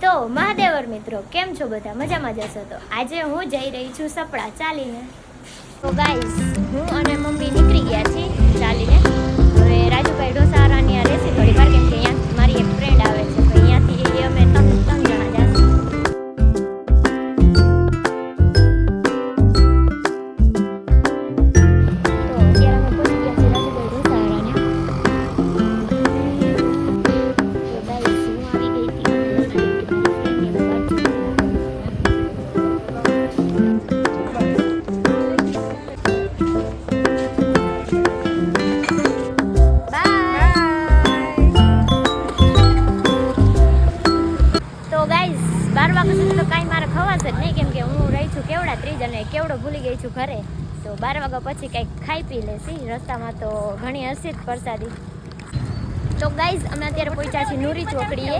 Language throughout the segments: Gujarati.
તો મહાદેવર મિત્રો કેમ છો બધા મજામાં જશો તો આજે હું જઈ રહી છું સપડા ચાલીને તો ગાઈસ હું અને મમ્મી નીકળી ગયા છીએ ચાલીને હવે રાજુભાઈ ઢોસારાની આ રેસી થોડી વાર કેમ કે અહીંયા મારી એક ફ્રેન્ડ આવે છે તો અહીંયાથી અમે ત્રણ જણા જઈશું નહીં કેમ કે હું રહી છું કેવડા ત્રીજ અને કેવડો ભૂલી ગઈ છું ઘરે તો 12 વાગ્યા પછી કંઈક ખાઈ પી લેશી રસ્તામાં તો ઘણી હશે જ પ્રસાદી તો ગાઈઝ અમે અત્યારે પહોંચ્યા છીએ નૂરી ચોકડીએ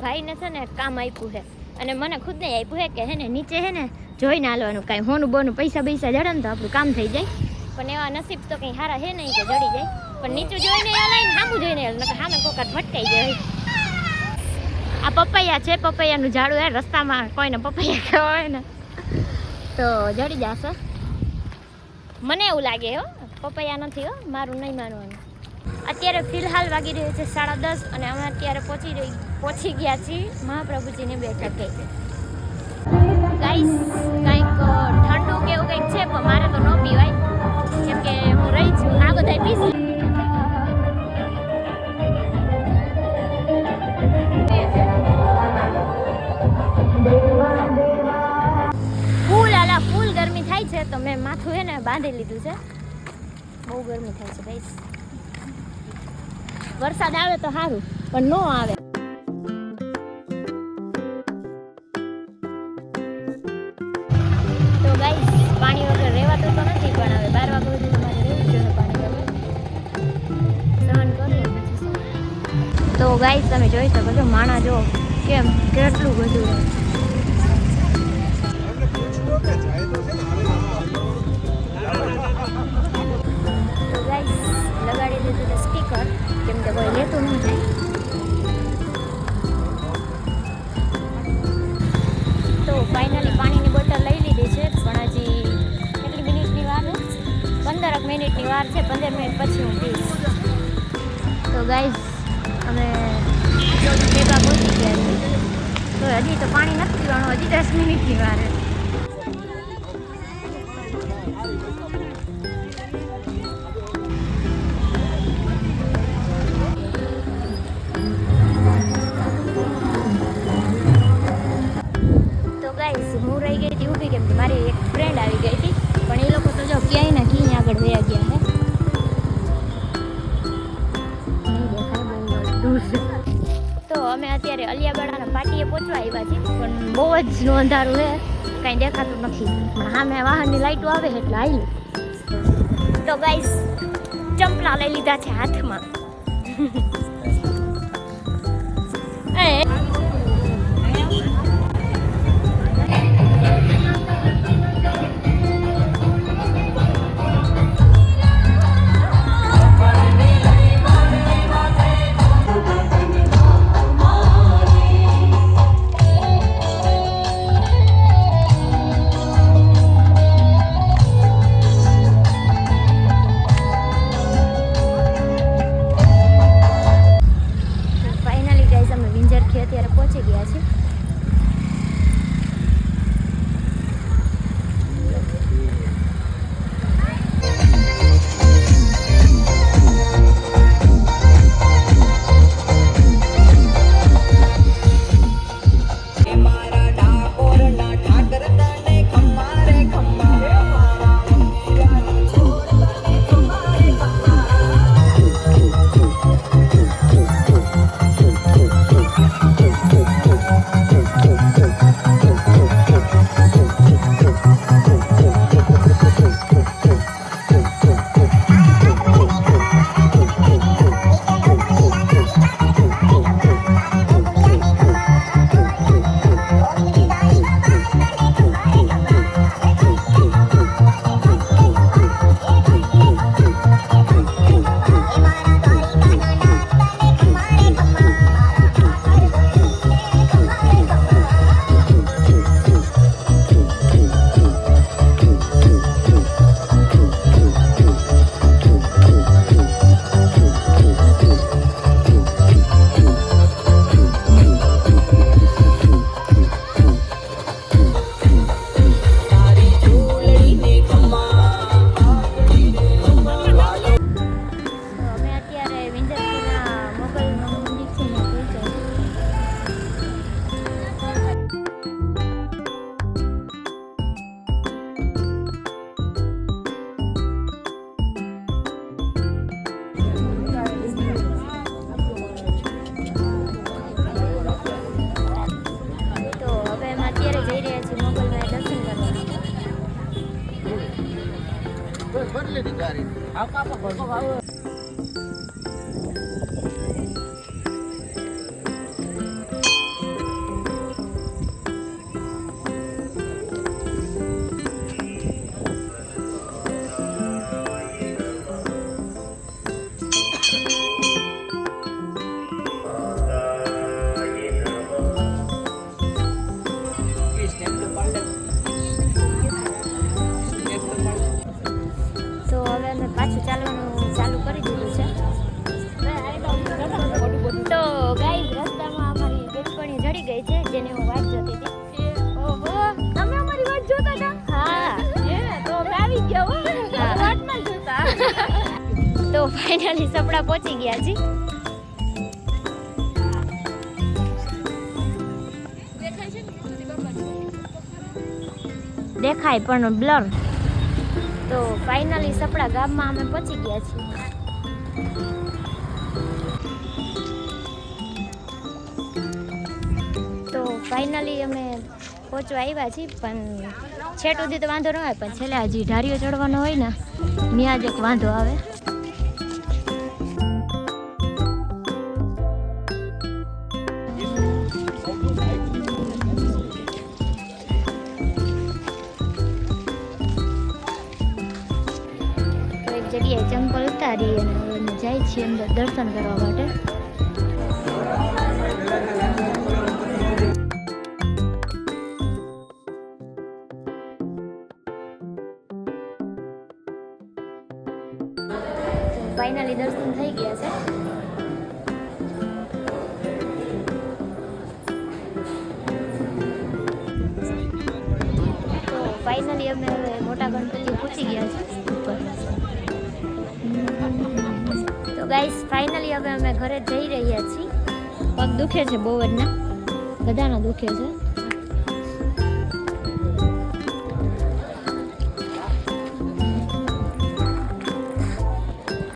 ભાઈને છે ને કામ આપ્યું છે અને મને ખુદ ને આપ્યું છે કે હે ને નીચે હે ને જોઈને હાલવાનું કાંઈ હોનું બોનું પૈસા જડે ને તો આપણું કામ થઈ જાય પણ એવા નસીબ તો કંઈ સારા હે નહીં કે જડી જાય પણ નીચું જોઈને હાલાય ને સામું જોઈને હાલ નકર સામે કોકાત ભટકાઈ જાય આ પપૈયા છે પપૈયાનું ઝાડું હે રસ્તામાં કોઈને પપૈયા ખાવા હોય ને તો જડી જશે મને એવું લાગે હો પપૈયા નથી હો મારું નહીં માનવાનું અત્યારે ફિલહાલ વાગી રહ્યું છે 10:30 અને અમે અત્યારે પહોંચી ગયા છીએ મહાપ્રભુજીની બેઠકે ગાઈસ કંઈક ઠંડુ કે એવું કંઈક છે પણ મારે તો ન પીવાય કેમ કે હું રહી છું આ બધા પીશ ફૂલ ગરમી થાય છે તો મેં માથું હે ને બાંધી લીધું છે બહુ ગરમી થાય છે ગાઈસ વરસાદ આવે તો સારું પણ નો આવે તો ગાઈસ પાણી વગર રહેવાતું તો નથી પણ હવે 12 વાગ્યા સુધી તમારે રહેવું જોઈએ પાણી વગર સહન કરવું તો ગાઈસ તમે જોઈ શકો છો માણા જો કેમ કેટલું બધું તો ગાઈસ લગાડી દીધું છે સ્ટીકર કેમ કે કોઈ લેતું નહીં જાય તો ફાઇનલી પાણીની બોટલ લઈ લીધી છે પણ હજી કેટલી મિનિટની વાર 15 મિનિટની વાર છે 15 મિનિટ પછી હું પીશ તો ગાઈસ અમે ભેગા પહોંચી ગયા છીએ તો હજી તો પાણી નથી પીવાનું હજી 10 મિનિટની વાર છે હું રહી ગઈ હતી ઊભી કેમ કે મારી એક ફ્રેન્ડ આવી ગઈ હતી પણ એ લોકો તો જો ક્યાંય ના ક્યાંય આગળ વયા ગયા હે તો અમે અત્યારે અલિયાવાડાના પાટીએ પહોંચવા આવ્યા છીએ પણ બહુ જ અંધારું છે કાંઈ દેખાતું નથી પણ સામે વાહનની લાઈટો આવે એટલે આવી તો ગાઈસ ચંપલા લઈ લીધા છે હાથમાં તો હવે અમે પાછું ચાલવાનું ચાલુ કરી દીધું છે. તો ગાઈઝ રસ્તામાં અમારી બેનપણી જડી ગઈ છે, જેને હું વાટ જોતી હતી. ઓહો, તમે અમારી વાટ જોતા હતા? હા, તો આવી ગયા હો, વાટમાં જોતા. તો ફાઇનલી સપડા પહોંચી ગયા છે. દેખાય પણ બ્લર. તો ફાઇનલી સપડા ગામમાં અમે પહોંચી ગયા છીએ. તો ફાઇનલી અમે પહોંચવા આવ્યા છીએ, પણ છેટ સુધી તો વાંધો ન આવે, પણ છેલ્લે હજી ઢારીઓ ચડવાનો હોય ને ત્યાં જ એક વાંધો આવે. જગ્યાએ ચંપલ ઉતારી અને અમે જાય છીએ અંદર દર્શન કરવા માટે. ફાઇનલી દર્શન થઈ ગયા છે. તો ફાઇનલી અમે હવે મોટા ગણપતિ પહોંચી ગયા છે ઉપર. તો ગાઈસ ફાઇનલી હવે અમે ઘરે જઈ રહ્યા છીએ. પગ દુખે છે બહુ જ, ના બધાના દુખે છે.